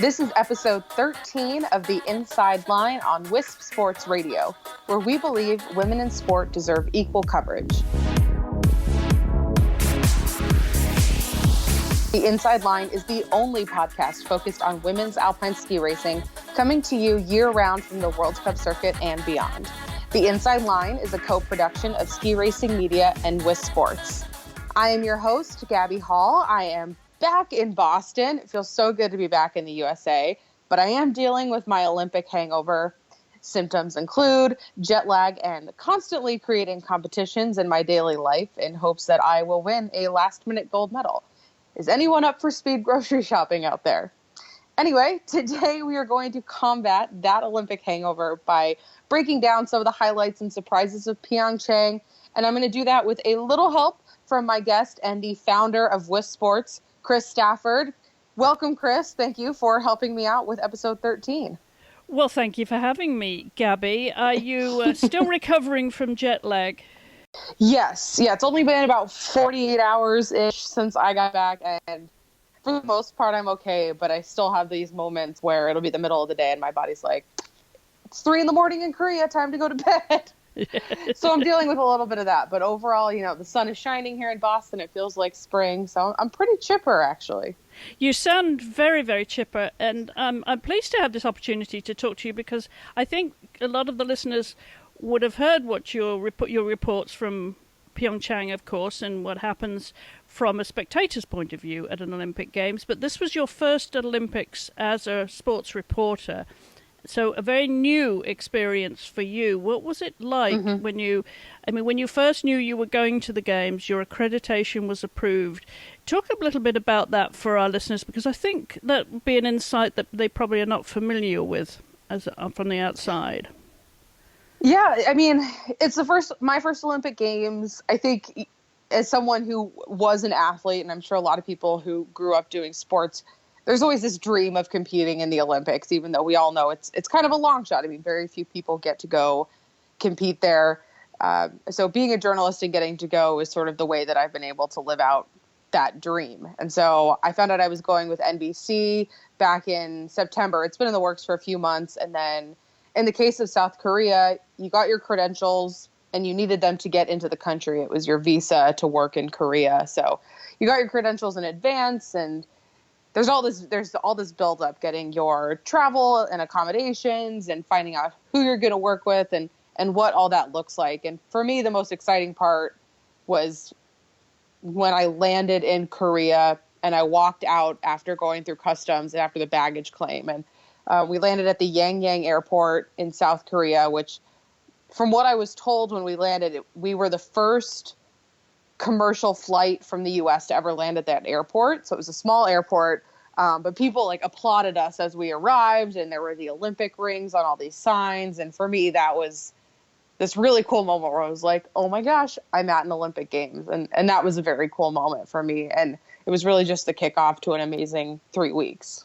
This is episode 13 of The Inside Line on WiSP Sports Radio, where we believe women in sport deserve equal coverage. The Inside Line is the only podcast focused on women's alpine ski racing, coming to you year-round from the World Cup circuit and beyond. The Inside Line is a co-production of Ski Racing Media and WiSP Sports. I am your host, Gabbi Hall. I am back in Boston. It feels so good to be back in the USA, but I am dealing with my Olympic hangover. Symptoms include jet lag and constantly creating competitions in my daily life in hopes that I will win a last-minute gold medal. Is anyone up for speed grocery shopping out there? Anyway, today we are going to combat that Olympic hangover by breaking down some of the highlights and surprises of Pyeongchang, and I'm going to do that with a little help from my guest and the founder of WiSP Sports, Chris Stafford. Welcome, Chris. Thank you for helping me out with episode 13. Well, thank you for having me, Gabby. Are you still recovering from jet lag? Yes. Yeah, it's only been about 48 hours-ish since I got back, and for the most part, I'm okay, but I still have these moments where it'll be the middle of the day and my body's like, it's 3 a.m. in Korea, time to go to bed. So I'm dealing with a little bit of that. But overall, the sun is shining here in Boston. It feels like spring. So I'm pretty chipper, actually. You sound very, very chipper. And I'm pleased to have this opportunity to talk to you because I think a lot of the listeners would have heard what your reports from Pyeongchang, of course, and what happens from a spectator's point of view at an Olympic Games. But this was your first Olympics as a sports reporter. So a very new experience for you. What was it like when you first knew you were going to the Games, your accreditation was approved? Talk a little bit about that for our listeners, because I think that would be an insight that they probably are not familiar with as from the outside. Yeah, it's my first Olympic Games. I think as someone who was an athlete, and I'm sure a lot of people who grew up doing sports, there's always this dream of competing in the Olympics, even though we all know it's kind of a long shot. Very few people get to go compete there. So being a journalist and getting to go is sort of the way that I've been able to live out that dream. And so I found out I was going with NBC back in September. It's been in the works for a few months. And then in the case of South Korea, you got your credentials and you needed them to get into the country. It was your visa to work in Korea. So you got your credentials in advance, and there's all this buildup, getting your travel and accommodations and finding out who you're going to work with and what all that looks like. And for me, the most exciting part was when I landed in Korea and I walked out after going through customs and after the baggage claim. And we landed at the Yangyang airport in South Korea, which, from what I was told when we landed, we were the first commercial flight from the U.S. to ever land at that airport. So it was a small airport, but people applauded us as we arrived, and there were the Olympic rings on all these signs. And for me, that was this really cool moment where I was like, oh my gosh, I'm at an Olympic Games. And that was a very cool moment for me. And it was really just the kickoff to an amazing 3 weeks.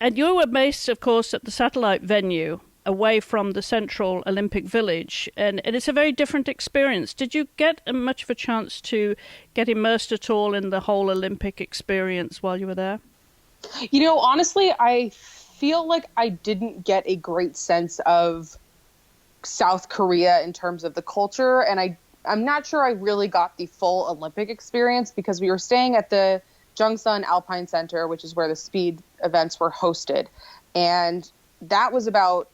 And you were based, of course, at the satellite venue away from the central Olympic Village, and it's a very different experience. Did you get much of a chance to get immersed at all in the whole Olympic experience while you were there? Honestly, I feel like I didn't get a great sense of South Korea in terms of the culture, and I'm not sure I really got the full Olympic experience because we were staying at the Jungsun Alpine Center, which is where the speed events were hosted, and that was about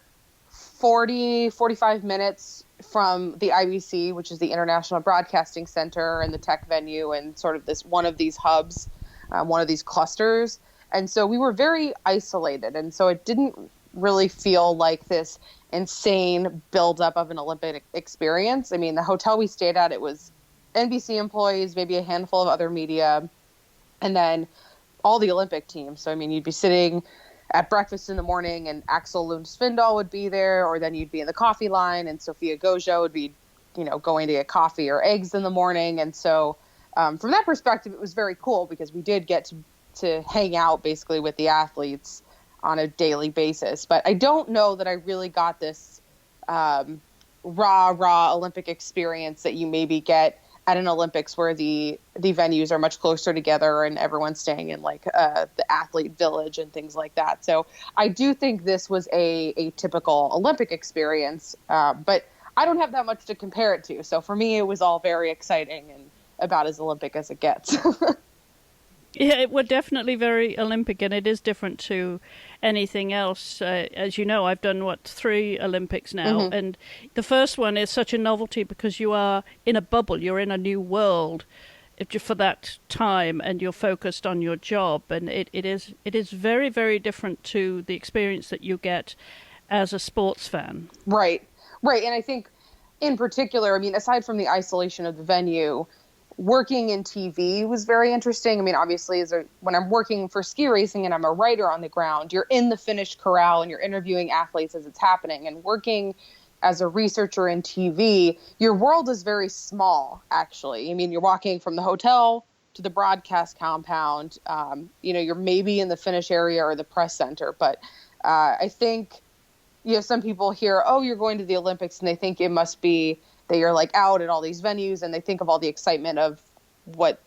45 minutes from the IBC, which is the International Broadcasting Center, and the tech venue, and sort of one of these hubs, one of these clusters. And so we were very isolated. And so it didn't really feel like this insane buildup of an Olympic experience. The hotel we stayed at, it was NBC employees, maybe a handful of other media, and then all the Olympic teams. So, you'd be sitting at breakfast in the morning and Axel Lund Svindal would be there, or then you'd be in the coffee line and Sofia Gojo would be, going to get coffee or eggs in the morning. And so from that perspective, it was very cool because we did get to hang out basically with the athletes on a daily basis. But I don't know that I really got this raw Olympic experience that you maybe get at an Olympics where the venues are much closer together and everyone's staying in like the athlete village and things like that. So I do think this was a typical Olympic experience, but I don't have that much to compare it to. So for me, it was all very exciting and about as Olympic as it gets. Yeah, it was definitely very Olympic, and it is different to anything else. As you know, I've done, 3 Olympics now, Mm-hmm. and the first one is such a novelty because you are in a bubble, you're in a new world for that time, and you're focused on your job, and it is very, very different to the experience that you get as a sports fan. Right. Right. And I think in particular, I mean, aside from the isolation of the venue, working in TV was very interesting. I mean, obviously, when I'm working for ski racing and I'm a writer on the ground, you're in the finished corral and you're interviewing athletes as it's happening. And working as a researcher in TV, your world is very small, actually. I mean, you're walking from the hotel to the broadcast compound. You're maybe in the finish area or the press center. But I think, some people hear, oh, you're going to the Olympics, and they think it must be that you're like out at all these venues, and they think of all the excitement of what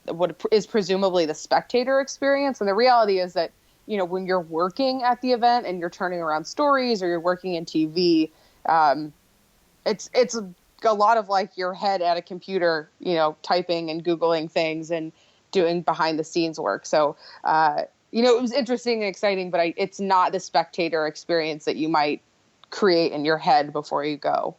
is presumably the spectator experience. And the reality is that, when you're working at the event and you're turning around stories or you're working in TV, it's a lot of like your head at a computer, typing and Googling things and doing behind the scenes work. So, it was interesting and exciting, but it's not the spectator experience that you might create in your head before you go.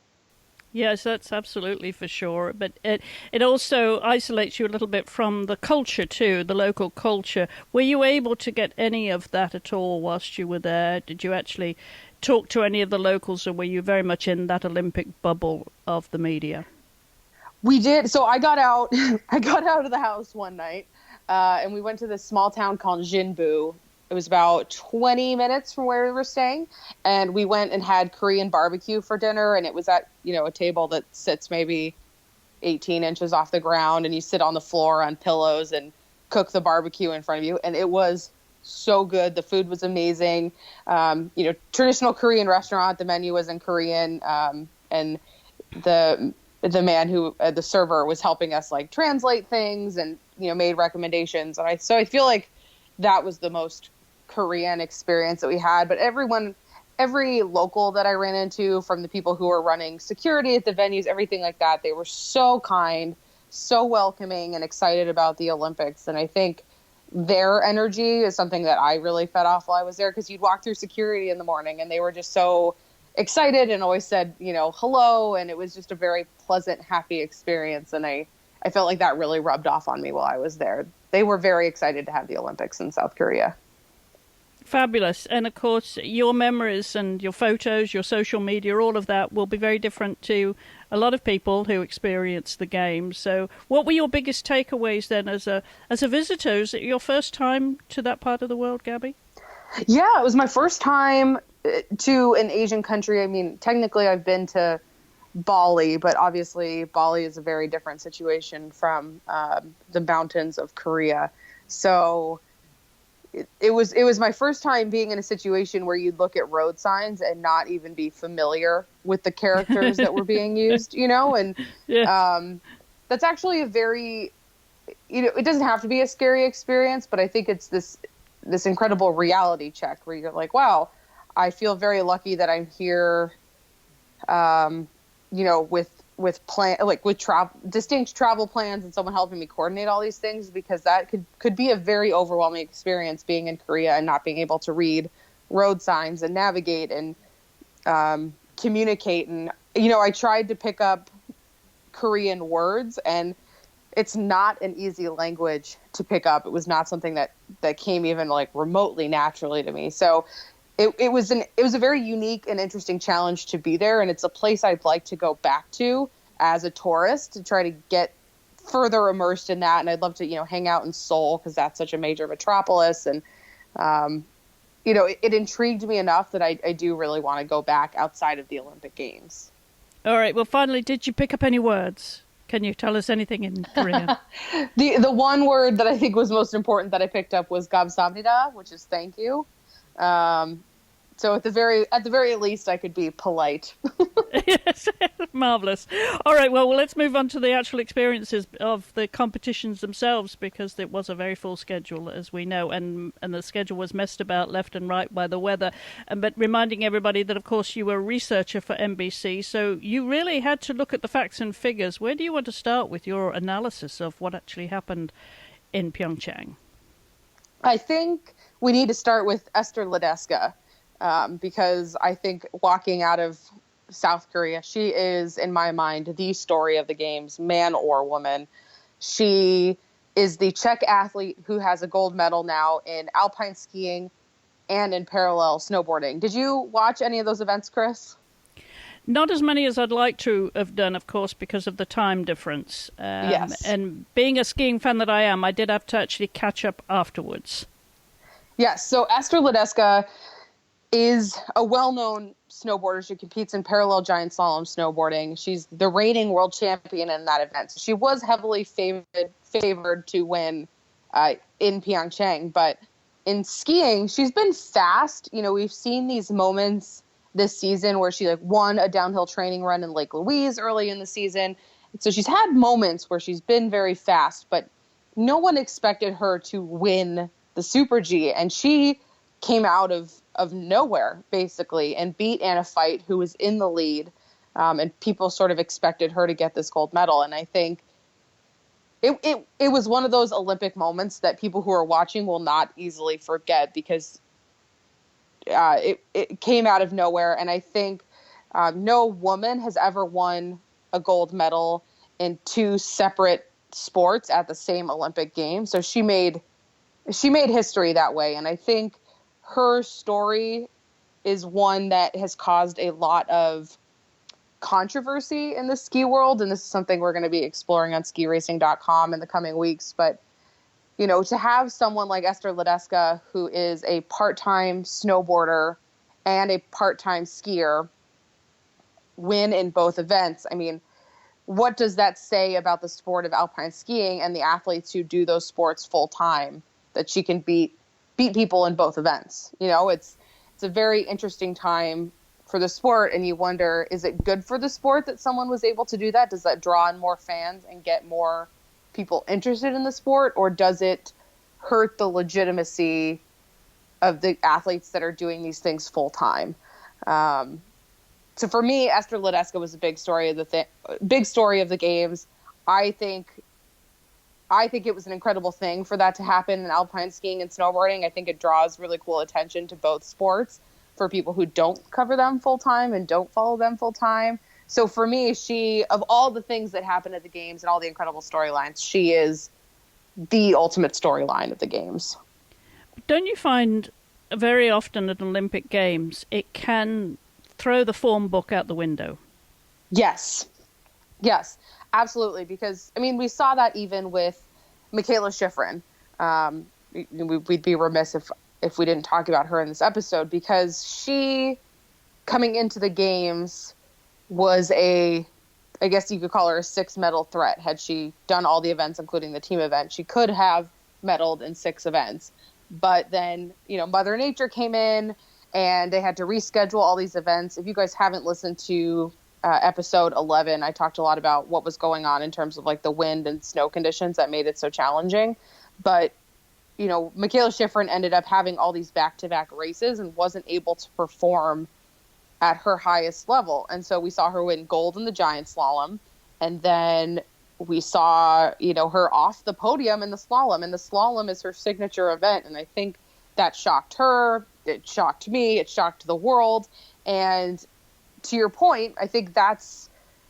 Yes, that's absolutely for sure. But it also isolates you a little bit from the culture too, the local culture. Were you able to get any of that at all whilst you were there? Did you actually talk to any of the locals, or were you very much in that Olympic bubble of the media? We did. So I got out. I got out of the house one night, and we went to this small town called Jinbu. It was about 20 minutes from where we were staying, and we went and had Korean barbecue for dinner, and it was at, a table that sits maybe 18 inches off the ground, and you sit on the floor on pillows and cook the barbecue in front of you, and it was so good. The food was amazing. Traditional Korean restaurant, the menu was in Korean, and the man who, the server, was helping us like translate things and, made recommendations. And I feel like that was the most Korean experience that we had. But every local that I ran into, from the people who were running security at the venues, everything like that, they were so kind, so welcoming and excited about the Olympics. And I think their energy is something that I really fed off while I was there, because you'd walk through security in the morning and they were just so excited and always said, hello. And it was just a very pleasant, happy experience. And I felt like that really rubbed off on me while I was there. They were very excited to have the Olympics in South Korea. Fabulous. And of course, your memories and your photos, your social media, all of that will be very different to a lot of people who experience the games. So what were your biggest takeaways then as a visitor? Is it your first time to that part of the world, Gabbi? Yeah, it was my first time to an Asian country. I mean, technically I've been to Bali, but obviously Bali is a very different situation from the mountains of Korea. So it was my first time being in a situation where you'd look at road signs and not even be familiar with the characters that were being used, and Yeah. that's actually a very, it doesn't have to be a scary experience, but I think it's this incredible reality check where you're like, wow, I feel very lucky that I'm here, with distinct travel plans and someone helping me coordinate all these things, because that could be a very overwhelming experience, being in Korea and not being able to read road signs and navigate and communicate. And, I tried to pick up Korean words, and it's not an easy language to pick up. It was not something that came even like remotely naturally to me. So it was a very unique and interesting challenge to be there. And it's a place I'd like to go back to as a tourist to try to get further immersed in that. And I'd love to, hang out in Seoul, because that's such a major metropolis. And, it intrigued me enough that I do really want to go back outside of the Olympic Games. All right. Well, finally, did you pick up any words? Can you tell us anything in Korean? The one word that I think was most important that I picked up was 감사합니다, which is thank you. So So at the very least, I could be polite. Yes, marvelous. All right, well, let's move on to the actual experiences of the competitions themselves, because it was a very full schedule, as we know, and the schedule was messed about left and right by the weather. But reminding everybody that, of course, you were a researcher for NBC, so you really had to look at the facts and figures. Where do you want to start with your analysis of what actually happened in Pyeongchang? I think we need to start with Esther Ledeska, because I think walking out of South Korea, she is, in my mind, the story of the games, man or woman. She is the Czech athlete who has a gold medal now in alpine skiing and in parallel snowboarding. Did you watch any of those events, Chris? Not as many as I'd like to have done, of course, because of the time difference. Yes. And being a skiing fan that I am, I did have to actually catch up afterwards. Yes. So Esther Ledeska is a well-known snowboarder. She competes in parallel giant slalom snowboarding. She's the reigning world champion in that event. She was heavily favored to win in Pyeongchang, but in skiing, she's been fast. You know, we've seen these moments this season where she won a downhill training run in Lake Louise early in the season. So she's had moments where she's been very fast, but no one expected her to win the Super G. And she came out of nowhere, basically, and beat Anna Fight, who was in the lead. And people sort of expected her to get this gold medal. And I think it was one of those Olympic moments that people who are watching will not easily forget, because it came out of nowhere. And I think no woman has ever won a gold medal in two separate sports at the same Olympic Games. So she made history that way. And I think her story is one that has caused a lot of controversy in the ski world. And this is something we're going to be exploring on skiracing.com in the coming weeks. But, you know, to have someone like Esther Ledeska, who is a part-time snowboarder and a part-time skier, win in both events, I mean, what does that say about the sport of alpine skiing and the athletes who do those sports full time, that she can beat people in both events? You know, it's a very interesting time for the sport, and you wonder, is it good for the sport that someone was able to do that? Does that draw in more fans and get more people interested in the sport, or does it hurt the legitimacy of the athletes that are doing these things full time? So for me, Esther Ledeska was a big story of the games. I think it was an incredible thing for that to happen in alpine skiing and snowboarding. I think it draws really cool attention to both sports for people who don't cover them full time and don't follow them full time. So for me, she, of all the things that happened at the games and all the incredible storylines, she is the ultimate storyline of the games. Don't you find very often at Olympic Games it can throw the form book out the window? Yes, absolutely. Because, I mean, we saw that even with Michaela Schifrin. We'd be remiss if we didn't talk about her in this episode, because she, coming into the games, was I guess you could call her a 6-medal threat. Had she done all the events, including the team event, she could have medaled in 6 events. But then, you know, Mother Nature came in and they had to reschedule all these events. If you guys haven't listened to episode 11, I talked a lot about what was going on in terms of the wind and snow conditions that made it so challenging. But, you know, Michaela Schifrin ended up having all these back-to-back races and wasn't able to perform at her highest level. And so we saw her win gold in the giant slalom. And then we saw, you know, her off the podium in the slalom. And the slalom is her signature event. And I think that shocked her. It shocked me. It shocked the world. And to your point, I think that's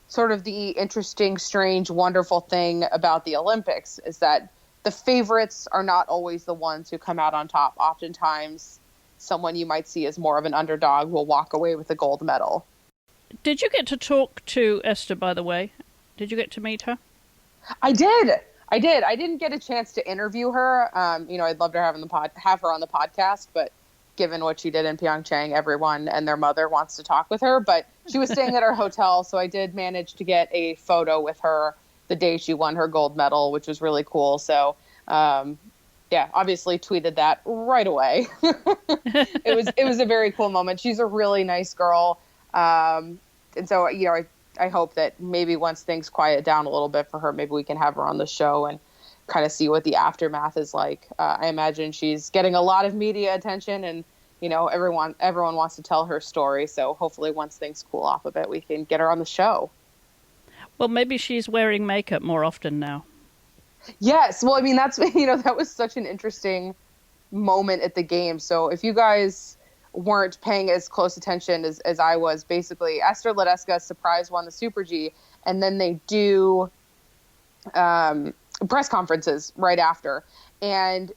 sort of the interesting, strange, wonderful thing about the Olympics, is that the favorites are not always the ones who come out on top. Oftentimes, someone you might see as more of an underdog will walk away with a gold medal. Did you get to talk to Esther, by the way? Did you get to meet her? I did. I didn't get a chance to interview her. You know, I'd love to have her on the podcast, but given what she did in Pyeongchang, everyone and their mother wants to talk with her. But she was staying at our hotel, so I did manage to get a photo with her the day she won her gold medal, which was really cool. So yeah, obviously tweeted that right away. It was a very cool moment. She's a really nice girl. And so, I hope that maybe once things quiet down a little bit for her, maybe we can have her on the show and kind of see what the aftermath is like. I imagine she's getting a lot of media attention, and everyone wants to tell her story. So hopefully once things cool off a bit, we can get her on the show. Well, maybe she's wearing makeup more often now. Yes. Well, I mean, that's, that was such an interesting moment at the game. So if you guys weren't paying as close attention as I was, basically Esther Ledeska surprise won the Super G, and then they do press conferences right after. And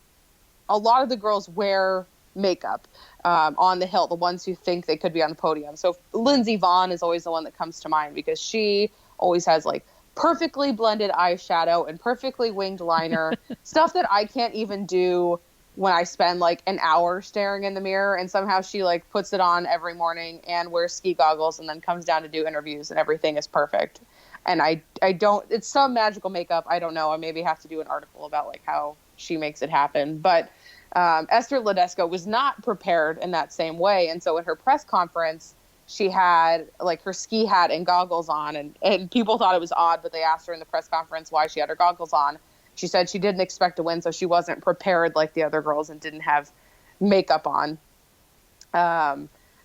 a lot of the girls wear makeup on the hill, the ones who think they could be on the podium. So Lindsey Vonn is always the one that comes to mind because she always has like perfectly blended eyeshadow and perfectly winged liner, stuff that I can't even do when I spend like an hour staring in the mirror, and somehow she like puts it on every morning and wears ski goggles and then comes down to do interviews and everything is perfect. And I don't, it's some magical makeup. I don't know. I maybe have to do an article about like how she makes it happen. But Esther Ledeska was not prepared in that same way. And so at her press conference, she had like her ski hat and goggles on, and people thought it was odd, but they asked her in the press conference why she had her goggles on. She said she didn't expect to win, so she wasn't prepared like the other girls and didn't have makeup on.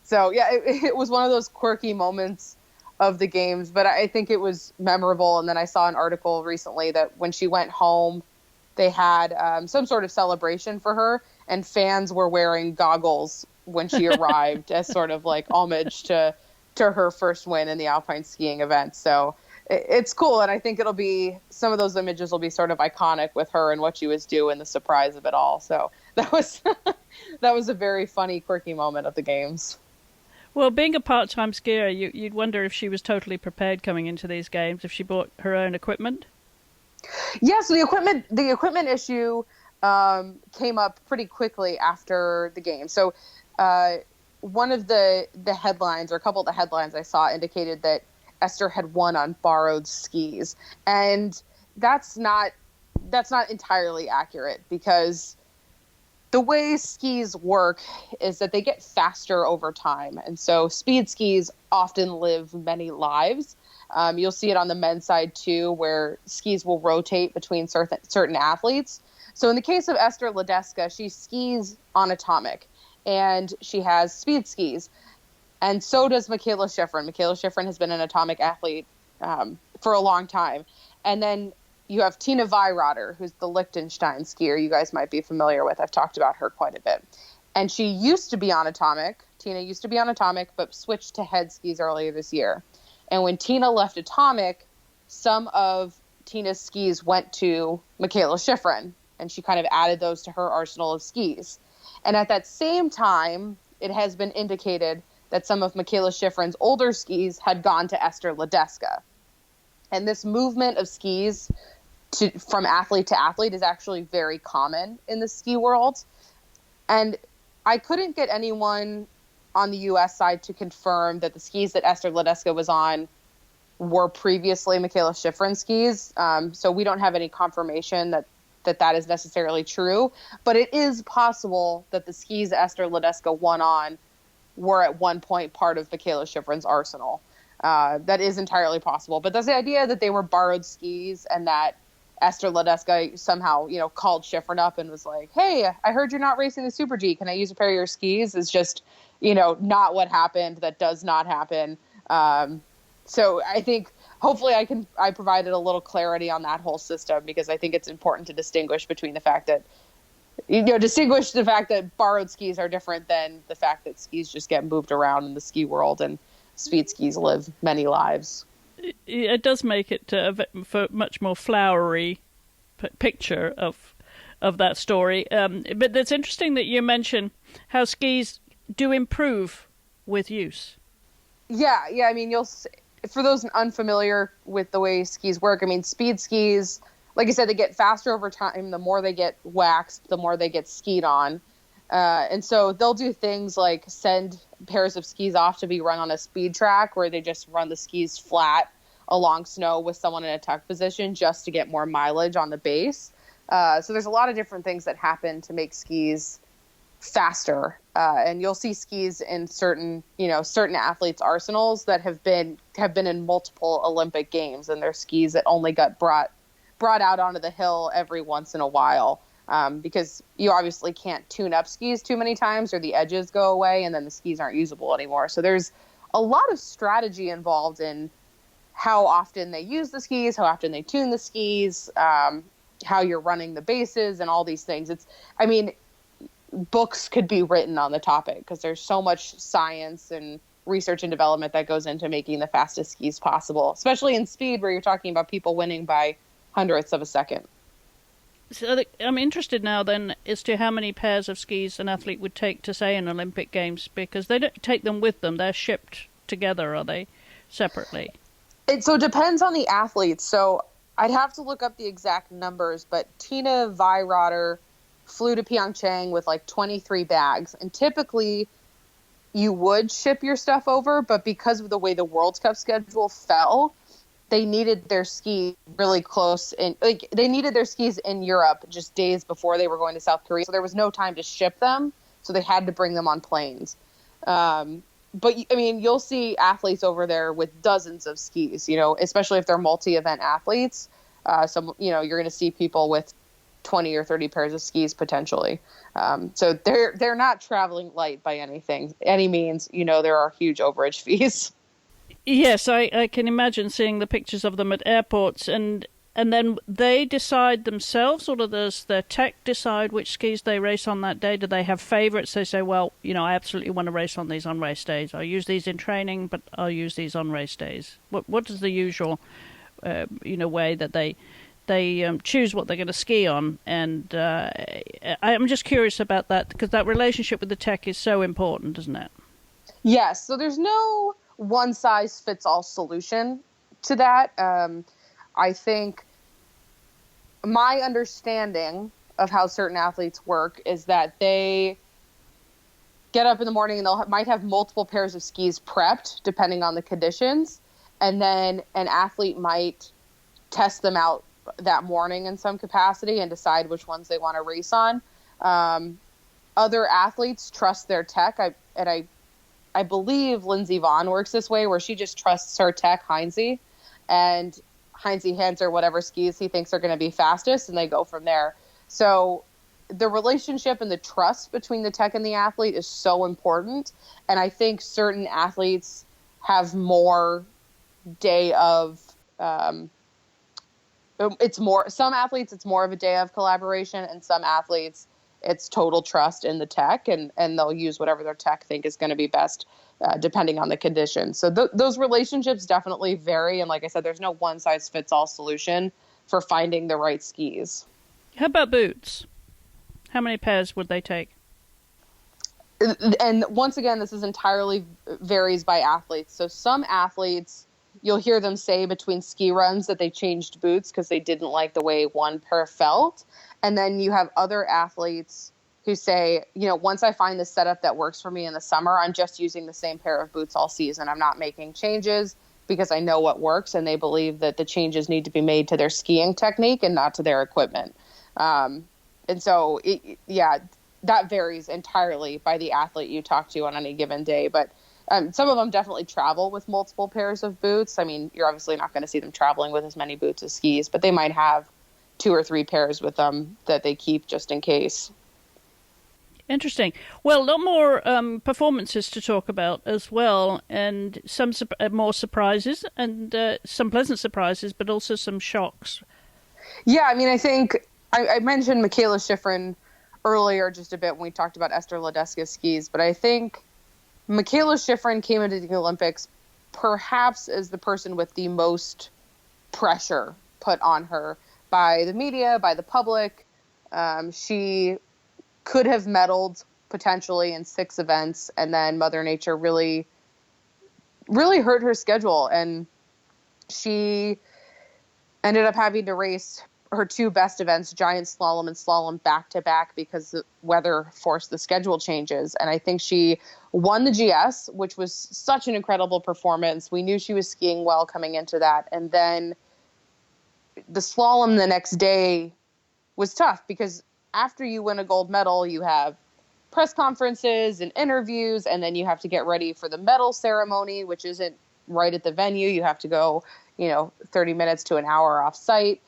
So, yeah, it was one of those quirky moments of the games, but I think it was memorable. And then I saw an article recently that when she went home, they had some sort of celebration for her, and fans were wearing goggles when she arrived as sort of like homage to her first win in the alpine skiing event. So it's cool. And I think it'll be, some of those images will be sort of iconic with her and what she was doing, the surprise of it all. So that was, that was a very funny, quirky moment of the games. Well, being a part-time skier, you'd wonder if she was totally prepared coming into these games, if she bought her own equipment. Yeah, so the equipment issue came up pretty quickly after the game. So one of the headlines, or a couple of the headlines I saw, indicated that Esther had won on borrowed skis. And that's not entirely accurate, because the way skis work is that they get faster over time. And so speed skis often live many lives. You'll see it on the men's side too, where skis will rotate between certain athletes. So in the case of Esther Ledeska, she skis on atomic, and she has speed skis. And so does Michaela Schifrin. Michaela Schifrin has been an atomic athlete for a long time. And then you have Tina Weirater, who's the Liechtenstein skier you guys might be familiar with. I've talked about her quite a bit. And she used to be on atomic. Tina used to be on atomic, but switched to head skis earlier this year. And when Tina left atomic, some of Tina's skis went to Michaela Schifrin, and she kind of added those to her arsenal of skis. And at that same time, it has been indicated that some of Michaela Schifrin's older skis had gone to Esther Ledeska. And this movement of skis from athlete to athlete is actually very common in the ski world. And I couldn't get anyone on the U.S. side to confirm that the skis that Esther Ledeska was on were previously Michaela Schifrin skis. So we don't have any confirmation that is necessarily true. But it is possible that the skis that Esther Ledeska won on were at one point part of Michaela Schifrin's arsenal. That is entirely possible. But that's the idea that they were borrowed skis, and that Esther Ledeska somehow, called Schifrin up and was like, "Hey, I heard you're not racing the Super G. Can I use a pair of your skis?" Is just, not what happened. That does not happen. So I think hopefully I provided a little clarity on that whole system, because I think it's important to distinguish between the fact that, distinguish the fact that borrowed skis are different than the fact that skis just get moved around in the ski world, and speed skis live many lives. It does make it a much more flowery picture of that story. But it's interesting that you mention how skis do improve with use. Yeah. I mean, for those unfamiliar with the way skis work, I mean, speed skis, like I said, they get faster over time. The more they get waxed, the more they get skied on. And so they'll do things like send pairs of skis off to be run on a speed track, where they just run the skis flat along snow with someone in a tuck position just to get more mileage on the base. So there's a lot of different things that happen to make skis faster. And you'll see skis in certain athletes' arsenals that have been in multiple Olympic games, and they're skis that only got brought out onto the hill every once in a while. Because you obviously can't tune up skis too many times or the edges go away and then the skis aren't usable anymore. So there's a lot of strategy involved in how often they use the skis, how often they tune the skis, how you're running the bases and all these things. Books could be written on the topic because there's so much science and research and development that goes into making the fastest skis possible, especially in speed where you're talking about people winning by hundredths of a second. So I'm interested now then as to how many pairs of skis an athlete would take to, say, an Olympic Games, because they don't take them with them. They're shipped together, are they, separately? It depends on the athlete. So I'd have to look up the exact numbers, but Tina Weirotter flew to Pyeongchang with like 23 bags. And typically you would ship your stuff over, but because of the way the World Cup schedule fell, they needed their skis really close they needed their skis in Europe just days before they were going to South Korea. So there was no time to ship them. So they had to bring them on planes. But you'll see athletes over there with dozens of skis, especially if they're multi-event athletes. You're going to see people with 20 or 30 pairs of skis potentially. So they're not traveling light by any means. There are huge overage fees. Yes, I can imagine seeing the pictures of them at airports, and then they decide themselves, or does their tech decide which skis they race on that day? Do they have favorites? They say, well, I absolutely want to race on these on race days. I'll use these in training, but I'll use these on race days. What is the usual, way that they choose what they're going to ski on? And I'm just curious about that, because that relationship with the tech is so important, isn't it? Yes. So there's no one-size-fits-all solution to that. I think my understanding of how certain athletes work is that they get up in the morning and might have multiple pairs of skis prepped depending on the conditions, and then an athlete might test them out that morning in some capacity and decide which ones they want to race on. Other athletes trust their tech. I believe Lindsey Vonn works this way, where she just trusts her tech, Heinze, and Heinze hands her whatever skis he thinks are going to be fastest, and they go from there. So the relationship and the trust between the tech and the athlete is so important. And I think certain athletes have more day of, some athletes, it's more of a day of collaboration, and some athletes, it's total trust in the tech, and they'll use whatever their tech think is going to be best, depending on the conditions. So those relationships definitely vary. And like I said, there's no one size fits all solution for finding the right skis. How about boots? How many pairs would they take? And once again, this is entirely varies by athletes. So some athletes, you'll hear them say between ski runs that they changed boots because they didn't like the way one pair felt. And then you have other athletes who say, once I find the setup that works for me in the summer, I'm just using the same pair of boots all season. I'm not making changes because I know what works, and they believe that the changes need to be made to their skiing technique and not to their equipment. And so, that varies entirely by the athlete you talk to on any given day. But some of them definitely travel with multiple pairs of boots. You're obviously not going to see them traveling with as many boots as skis, but they might have 2 or 3 pairs with them that they keep just in case. Interesting. Well, a lot more performances to talk about as well, and some more surprises, and some pleasant surprises, but also some shocks. Yeah, I think I mentioned Michaela Schifrin earlier just a bit when we talked about Esther Ledeska's skis, but I think Michaela Schifrin came into the Olympics perhaps as the person with the most pressure put on her by the media, by the public. She could have medaled potentially in 6 events, and then Mother Nature really, really hurt her schedule, and she ended up having to race her 2 best events, giant slalom and slalom, back to back because the weather forced the schedule changes. And I think she won the GS, which was such an incredible performance. We knew she was skiing well coming into that. And then the slalom the next day, was tough because after you win a gold medal, you have press conferences and interviews, and then you have to get ready for the medal ceremony, which isn't right at the venue. You have to go, 30 minutes to an hour off site.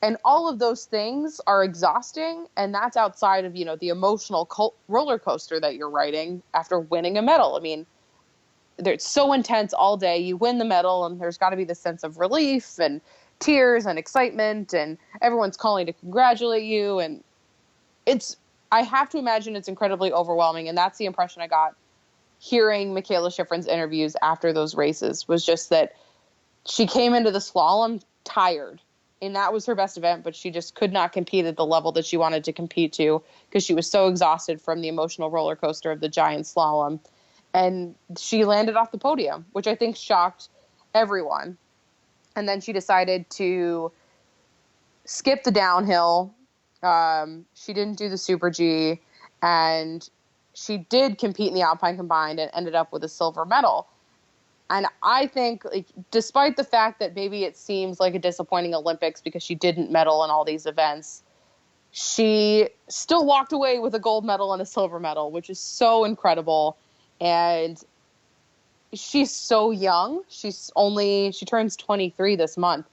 And all of those things are exhausting, and that's outside of, the emotional roller coaster that you're riding after winning a medal. I mean, it's so intense all day. You win the medal, and there's got to be this sense of relief and tears and excitement, and everyone's calling to congratulate you. And I have to imagine it's incredibly overwhelming, and that's the impression I got hearing Mikaela Shiffrin's interviews after those races, was just that she came into the slalom tired, and that was her best event, but she just could not compete at the level that she wanted to compete to because she was so exhausted from the emotional roller coaster of the giant slalom. And she landed off the podium, which I think shocked everyone. And then she decided to skip the downhill. She didn't do the Super G, and she did compete in the Alpine Combined and ended up with a silver medal. And I think, despite the fact that maybe it seems like a disappointing Olympics because she didn't medal in all these events, she still walked away with a gold medal and a silver medal, which is so incredible. And she's so young. She turns 23 this month.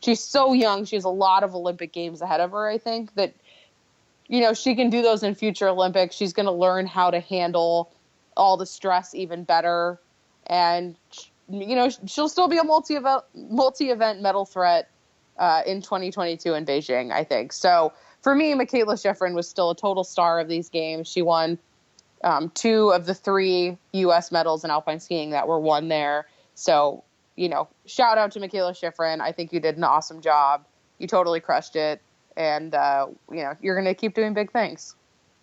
She's so young. She has a lot of Olympic Games ahead of her, I think, that, she can do those in future Olympics. She's going to learn how to handle all the stress even better. And, she'll still be a multi-event medal threat in 2022 in Beijing, I think. So for me, Mikaela Shiffrin was still a total star of these games. She won 2 of the 3 U.S. medals in alpine skiing that were won there. So, shout out to Mikaela Shiffrin. I think you did an awesome job. You totally crushed it. And, you're going to keep doing big things.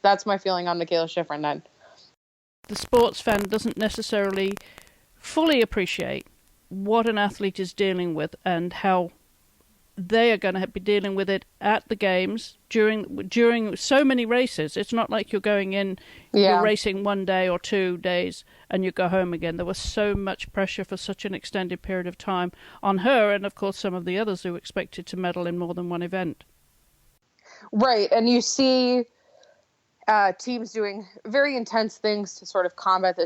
That's my feeling on Mikaela Shiffrin then. The sports fan doesn't necessarily fully appreciate what an athlete is dealing with and how they are going to be dealing with it at the games during so many races. It's not like you're going in, you're racing 1 day or 2 days and you go home again. There was so much pressure for such an extended period of time on her, and of course some of the others who expected to medal in more than one event. Right, and you see teams doing very intense things to sort of combat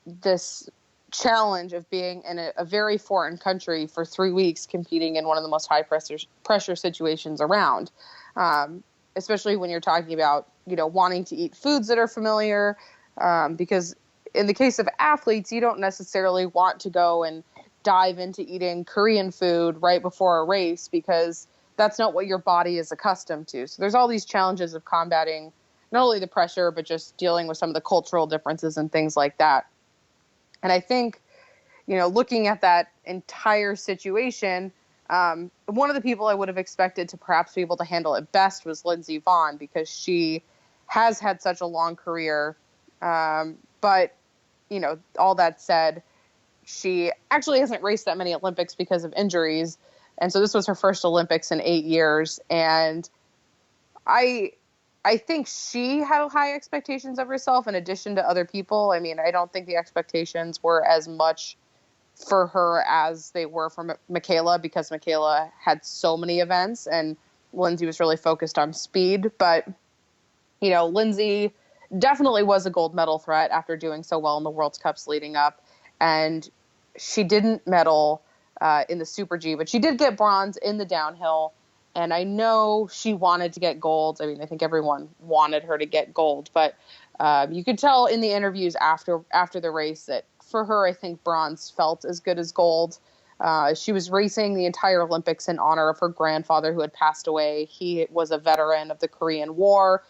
this challenge of being in a very foreign country for 3 weeks, competing in one of the most high pressure situations around. Especially when you're talking about, wanting to eat foods that are familiar, because in the case of athletes, you don't necessarily want to go and dive into eating Korean food right before a race because that's not what your body is accustomed to. So there's all these challenges of combating not only the pressure, but just dealing with some of the cultural differences and things like that. And I think, looking at that entire situation, one of the people I would have expected to perhaps be able to handle it best was Lindsey Vonn, because she has had such a long career. But, all that said, she actually hasn't raced that many Olympics because of injuries. And so this was her first Olympics in 8 years. And I think she had high expectations of herself in addition to other people. I mean, I don't think the expectations were as much for her as they were for Mikaela, because Mikaela had so many events and Lindsey was really focused on speed. But, Lindsey definitely was a gold medal threat after doing so well in the World Cups leading up. And she didn't medal in the Super G, but she did get bronze in the downhill. And I know she wanted to get gold. I mean, I think everyone wanted her to get gold, but you could tell in the interviews after the race that for her, I think bronze felt as good as gold. She was racing the entire Olympics in honor of her grandfather who had passed away. He was a veteran of the Korean War,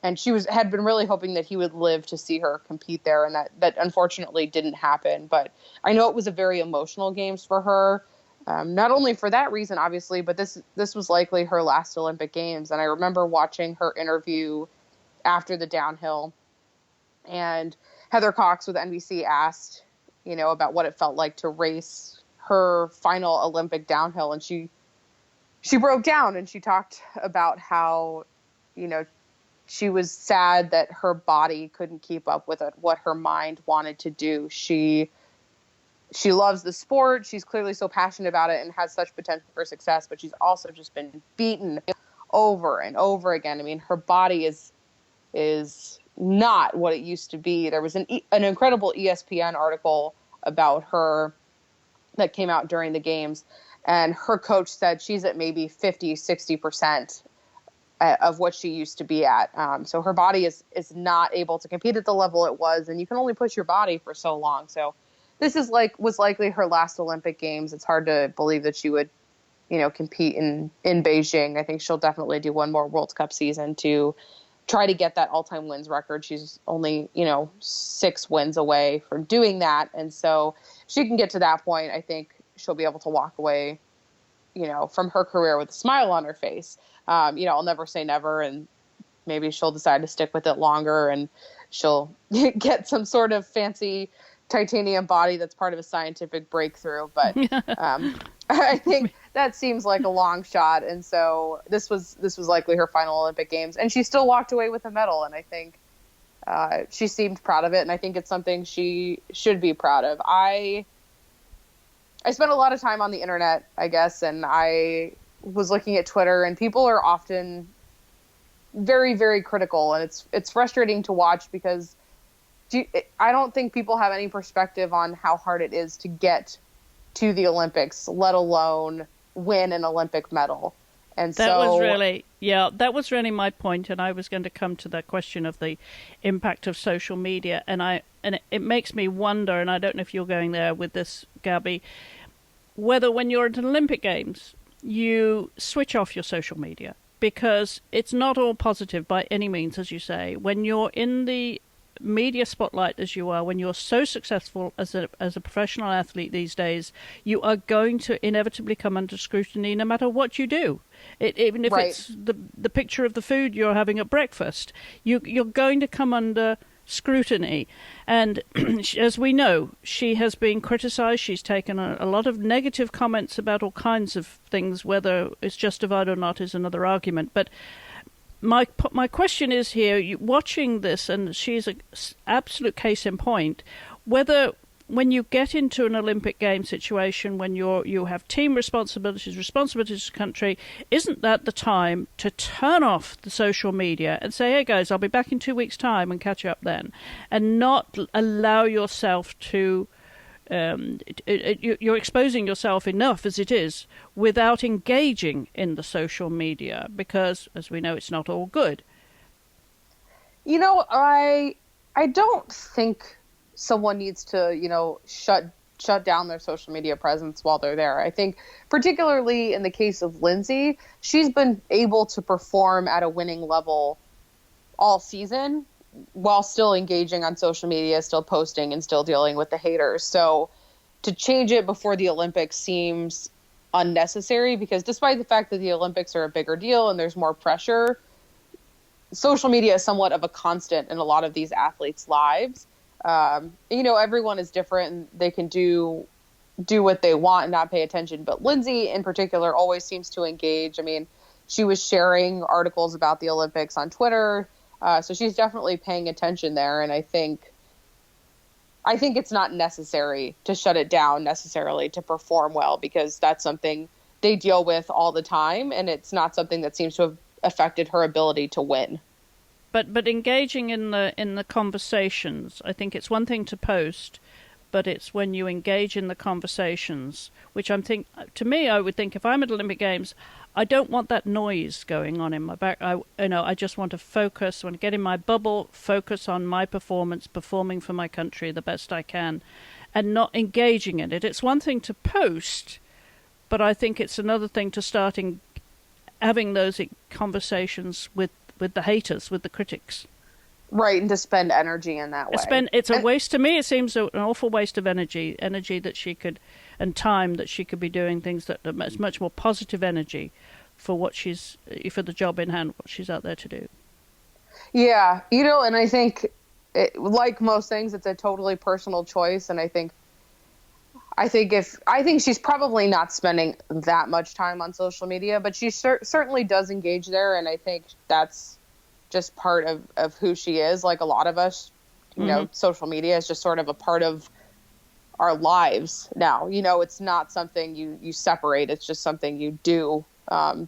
and she had been really hoping that he would live to see her compete there, and that unfortunately didn't happen. But I know it was a very emotional games for her. Not only for that reason, obviously, but this was likely her last Olympic Games. And I remember watching her interview after the downhill, and Heather Cox with NBC asked, about what it felt like to race her final Olympic downhill. And she broke down and she talked about how, she was sad that her body couldn't keep up with what her mind wanted to do. She loves the sport. She's clearly so passionate about it and has such potential for success, but she's also just been beaten over and over again. I mean, her body is not what it used to be. There was an incredible ESPN article about her that came out during the games, and her coach said she's at maybe 50-60% of what she used to be at. So her body is not able to compete at the level it was, and you can only push your body for so long. So this was likely her last Olympic Games. It's hard to believe that she would, compete in Beijing. I think she'll definitely do one more World Cup season to try to get that all-time wins record. She's only, 6 wins away from doing that. And so she can get to that point. I think she'll be able to walk away, from her career with a smile on her face. I'll never say never, and maybe she'll decide to stick with it longer and she'll get some sort of fancy titanium body that's part of a scientific breakthrough. But I think that seems like a long shot. And so this was likely her final Olympic Games, and she still walked away with a medal. And I think she seemed proud of it. And I think it's something she should be proud of. I spent a lot of time on the internet, I guess, and I was looking at Twitter, and people are often very, very critical, and it's frustrating to watch because I don't think people have any perspective on how hard it is to get to the Olympics, let alone win an Olympic medal. And that was really my point, and I was going to come to that question of the impact of social media, and it makes me wonder, and I don't know if you're going there with this, Gabbi, whether when you're at an Olympic Games you switch off your social media, because it's not all positive by any means, as you say. When you're in the media spotlight as you are, when you're so successful as a professional athlete these days, you are going to inevitably come under scrutiny no matter what you do. Even if it's the picture of the food you're having at breakfast, you're going to come under scrutiny. And as we know, she has been criticized. She's taken a lot of negative comments about all kinds of things. Whether it's justified or not is another argument. But my question is here, watching this, and she's an absolute case in point, whether when you get into an Olympic game situation, when you have team responsibilities to the country, isn't that the time to turn off the social media and say, hey guys, I'll be back in 2 weeks' time and catch you up then, and not allow yourself to you're exposing yourself enough as it is without engaging in the social media, because as we know, it's not all good. I don't think someone needs to, shut down their social media presence while they're there. I think particularly in the case of Lindsay, she's been able to perform at a winning level all season while still engaging on social media, still posting and still dealing with the haters. So to change it before the Olympics seems unnecessary, because despite the fact that the Olympics are a bigger deal and there's more pressure, social media is somewhat of a constant in a lot of these athletes' lives. Everyone is different and they can do what they want and not pay attention. But Lindsay in particular always seems to engage. I mean, she was sharing articles about the Olympics on Twitter. So she's definitely paying attention there. And I think it's not necessary to shut it down necessarily to perform well, because that's something they deal with all the time. And it's not something that seems to have affected her ability to win. But engaging in the conversations, I think it's one thing to post, but it's when you engage in the conversations, which I would think if I'm at Olympic Games, I don't want that noise going on in my back. I just want to focus, want to get in my bubble, focus on my performance, performing for my country the best I can, and not engaging in it. It's one thing to post, but I think it's another thing to start having those conversations with the haters, with the critics. Right, and to spend energy in that way. It's a waste. To me, it seems an awful waste of energy that she could, and time that she could be doing things that are much more positive energy for for the job in hand, what she's out there to do. Yeah, and I think, like most things, it's a totally personal choice, and I think she's probably not spending that much time on social media, but she certainly does engage there, and I think that's just part of who she is. Like a lot of us, social media is just sort of a part of our lives now. It's not something you separate. It's just something you do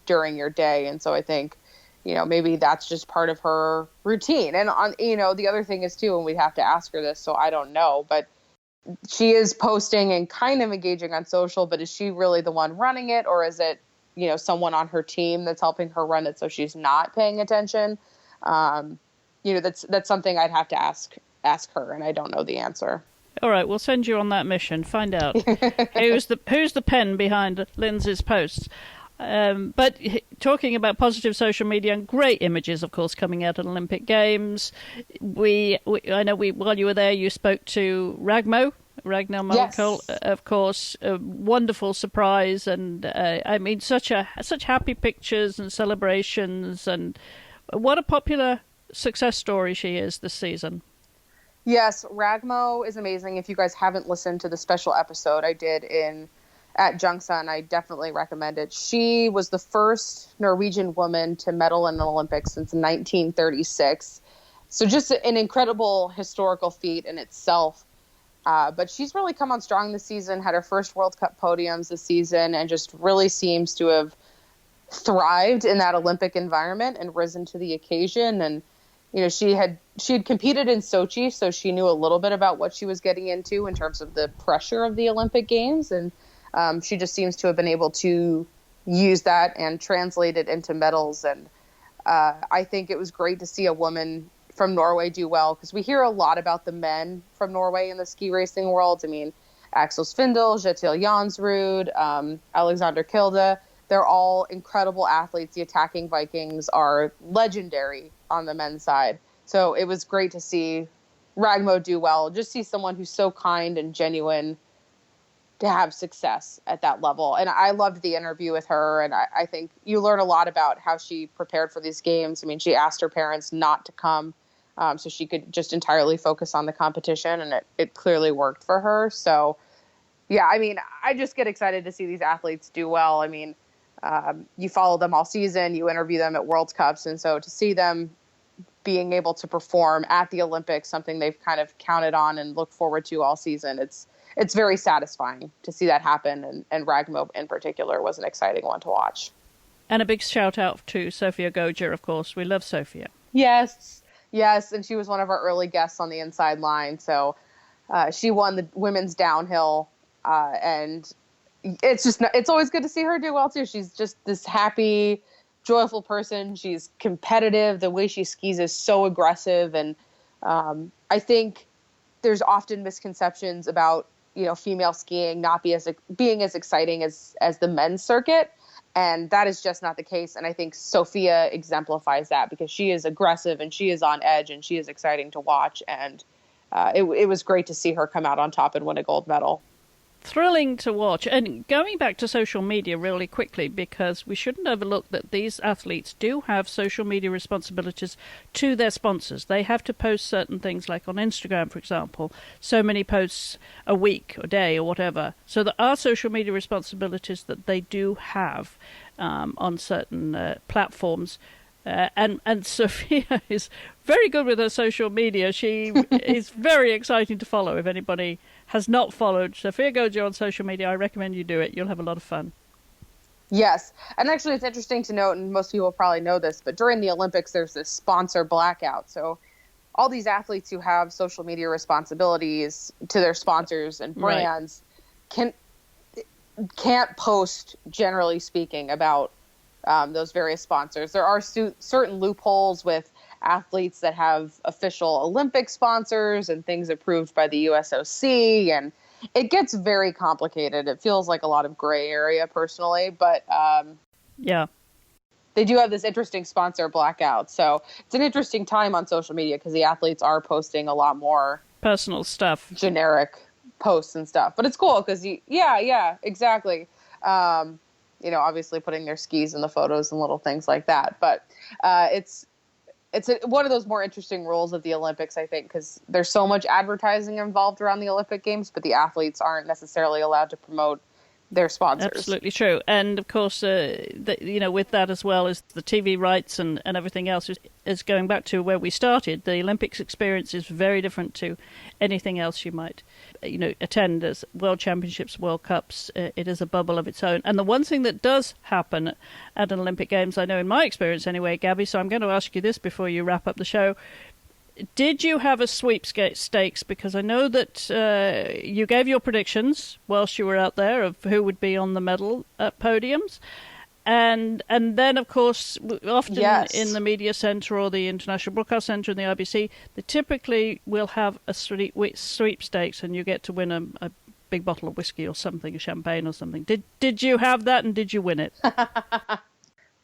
during your day. And so I think maybe that's just part of her routine. And the other thing is too, and we'd have to ask her this, so I don't know, but she is posting and kind of engaging on social, but is she really the one running it, or is it, someone on her team that's helping her run it so she's not paying attention? That's something I'd have to ask her, and I don't know the answer. All right, we'll send you on that mission. Find out who's the pen behind Lindsay's posts. But talking about positive social media and great images, of course, coming out of Olympic Games. I know while you were there, you spoke to Ragnar Malkol, Yes. of course, a wonderful surprise, and such happy pictures and celebrations, and what a popular success story she is this season. Yes, Ragmo is amazing. If you guys haven't listened to the special episode I did at Jungsun, I definitely recommend it. She was the first Norwegian woman to medal in the Olympics since 1936. So just an incredible historical feat in itself. But she's really come on strong this season, had her first World Cup podiums this season, and just really seems to have thrived in that Olympic environment and risen to the occasion. And, she had competed in Sochi, so she knew a little bit about what she was getting into in terms of the pressure of the Olympic Games. And she just seems to have been able to use that and translate it into medals. And I think it was great to see a woman from Norway do well, because we hear a lot about the men from Norway in the ski racing world. I mean, Axel Svindal, Kjetil Jansrud, Alexander Kilde, they're all incredible athletes. The attacking Vikings are legendary on the men's side. So it was great to see Ragmo do well, just see someone who's so kind and genuine to have success at that level. And I loved the interview with her, and I think you learn a lot about how she prepared for these games. I mean, she asked her parents not to come so she could just entirely focus on the competition, and it clearly worked for her. So, yeah, I mean, I just get excited to see these athletes do well. I mean, you follow them all season, you interview them at World Cups, and so to see them being able to perform at the Olympics, something they've kind of counted on and looked forward to all season, it's very satisfying to see that happen. And Ragmo in particular was an exciting one to watch. And a big shout out to Sofia Goja, of course. We love Sofia. Yes. And she was one of our early guests on the Inside Line. So she won the women's downhill. And it's always good to see her do well too. She's just this happy, joyful person. She's competitive. The way she skis is so aggressive. And I think there's often misconceptions about, female skiing not being as exciting as the men's circuit. And that is just not the case. And I think Sophia exemplifies that, because she is aggressive and she is on edge and she is exciting to watch. And it was great to see her come out on top and win a gold medal. Thrilling to watch. And going back to social media really quickly, because we shouldn't overlook that these athletes do have social media responsibilities to their sponsors. They have to post certain things, like on Instagram, for example, so many posts a week or day or whatever. So there are social media responsibilities that they do have on certain platforms. And Sophia is very good with her social media. She is very exciting to follow. If anybody has not followed Sophia Goja on social media, I recommend you do it. You'll have a lot of fun. Yes. And actually, it's interesting to note, and most people probably know this, but during the Olympics, there's this sponsor blackout. So all these athletes who have social media responsibilities to their sponsors and brands can't post, generally speaking, about those various sponsors. There are certain loopholes with athletes that have official Olympic sponsors and things approved by the USOC, and it gets very complicated. It feels like a lot of gray area personally, but they do have this interesting sponsor blackout. So it's an interesting time on social media, because the athletes are posting a lot more personal stuff, generic posts and stuff. But it's cool because exactly. Obviously putting their skis in the photos and little things like that. But it's one of those more interesting rules of the Olympics, I think, because there's so much advertising involved around the Olympic Games, but the athletes aren't necessarily allowed to promote their sponsors. Absolutely true. And of course, with that as well as the TV rights and everything else is going back to where we started. The Olympics experience is very different to anything else you might, attend as World Championships, World Cups. It is a bubble of its own. And the one thing that does happen at an Olympic Games, I know in my experience anyway, Gabby, so I'm going to ask you this before you wrap up the show. Did you have a sweepstakes? Because I know that you gave your predictions whilst you were out there of who would be on the medal podiums. And then, of course, often in the media centre or the International Broadcast Centre and the IBC, they typically will have a sweepstakes and you get to win a big bottle of whiskey or something, a champagne or something. Did you have that and did you win it?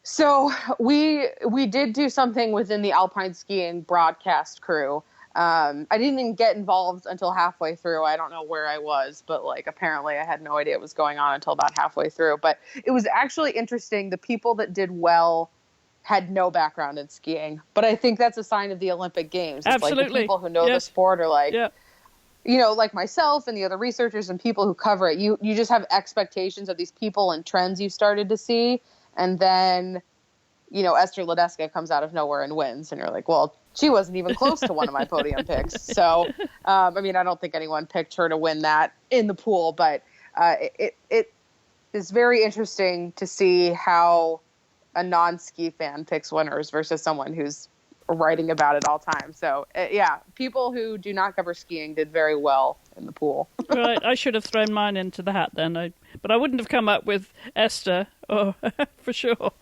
So we did do something within the alpine skiing broadcast crew. I didn't even get involved until halfway through. I don't know where I was, but apparently I had no idea what was going on until about halfway through. But it was actually interesting. The people that did well had no background in skiing, but I think that's a sign of the Olympic Games. It's Absolutely. The people who know the sport are like myself and the other researchers and people who cover it. You just have expectations of these people and trends you started to see. And then, Esther Ledeska comes out of nowhere and wins. And you're like, well, she wasn't even close to one of my podium picks. So, I don't think anyone picked her to win that in the pool. But it is very interesting to see how a non-ski fan picks winners versus someone who's writing about it all time. So, people who do not cover skiing did very well in the pool. Right, I should have thrown mine into the hat then, but I wouldn't have come up with Esther, for sure.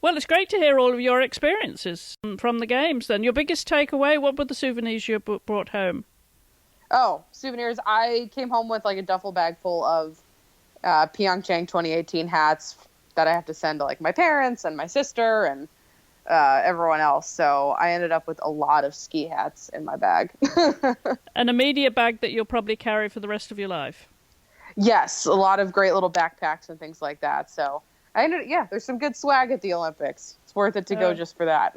Well, it's great to hear all of your experiences from the games then. Your biggest takeaway, what were the souvenirs you brought home? Oh, souvenirs. I came home with a duffel bag full of Pyeongchang 2018 hats that I have to send to my parents and my sister and everyone else. So I ended up with a lot of ski hats in my bag. And a media bag that you'll probably carry for the rest of your life. Yes, a lot of great little backpacks and things like that. So there's some good swag at the Olympics. It's worth it to go just for that.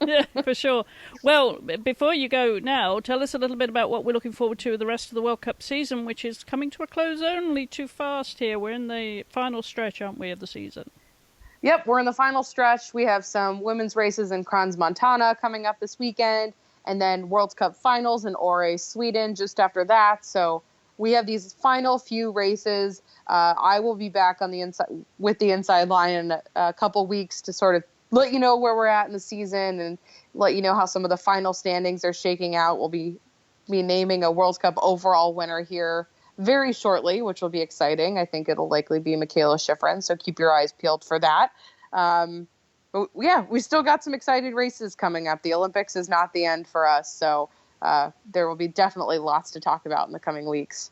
Yeah, for sure. Well, before you go now, tell us a little bit about what we're looking forward to the rest of the World Cup season, which is coming to a close only too fast here. We're in the final stretch, aren't we, of the season? Yep, we're in the final stretch. We have some women's races in Crans, Montana coming up this weekend, and then World Cup finals in Åre, Sweden just after that. So we have these final few races. I will be back on the inside line in a couple weeks to sort of let you know where we're at in the season and let you know how some of the final standings are shaking out. We'll be naming a World Cup overall winner here very shortly, which will be exciting. I think it'll likely be Michaela Schifrin, so keep your eyes peeled for that. But we still got some exciting races coming up. The Olympics is not the end for us, so there will be definitely lots to talk about in the coming weeks.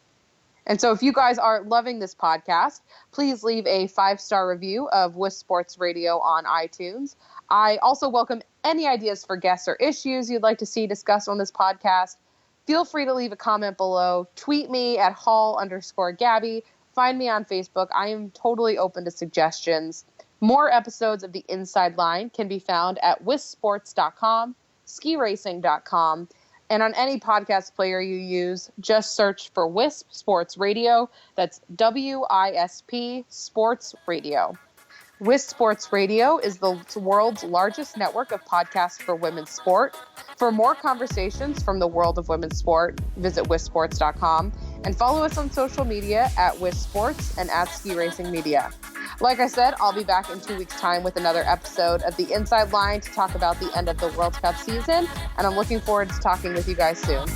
And so if you guys are loving this podcast, please leave a 5-star review of WiSP Sports Radio on iTunes. I also welcome any ideas for guests or issues you'd like to see discussed on this podcast. Feel free to leave a comment below. Tweet me at Hall_Gabby. Find me on Facebook. I am totally open to suggestions. More episodes of The Inside Line can be found at wisports.com, skiracing.com, and on any podcast player you use, just search for WiSP Sports Radio. That's WISP Sports Radio. WiSP Sports Radio is the world's largest network of podcasts for women's sport. For more conversations from the world of women's sport, visit wisports.com and follow us on social media at WiSP Sports and at Ski Racing Media. Like I said, I'll be back in 2 weeks' time with another episode of The Inside Line to talk about the end of the World Cup season, and I'm looking forward to talking with you guys soon.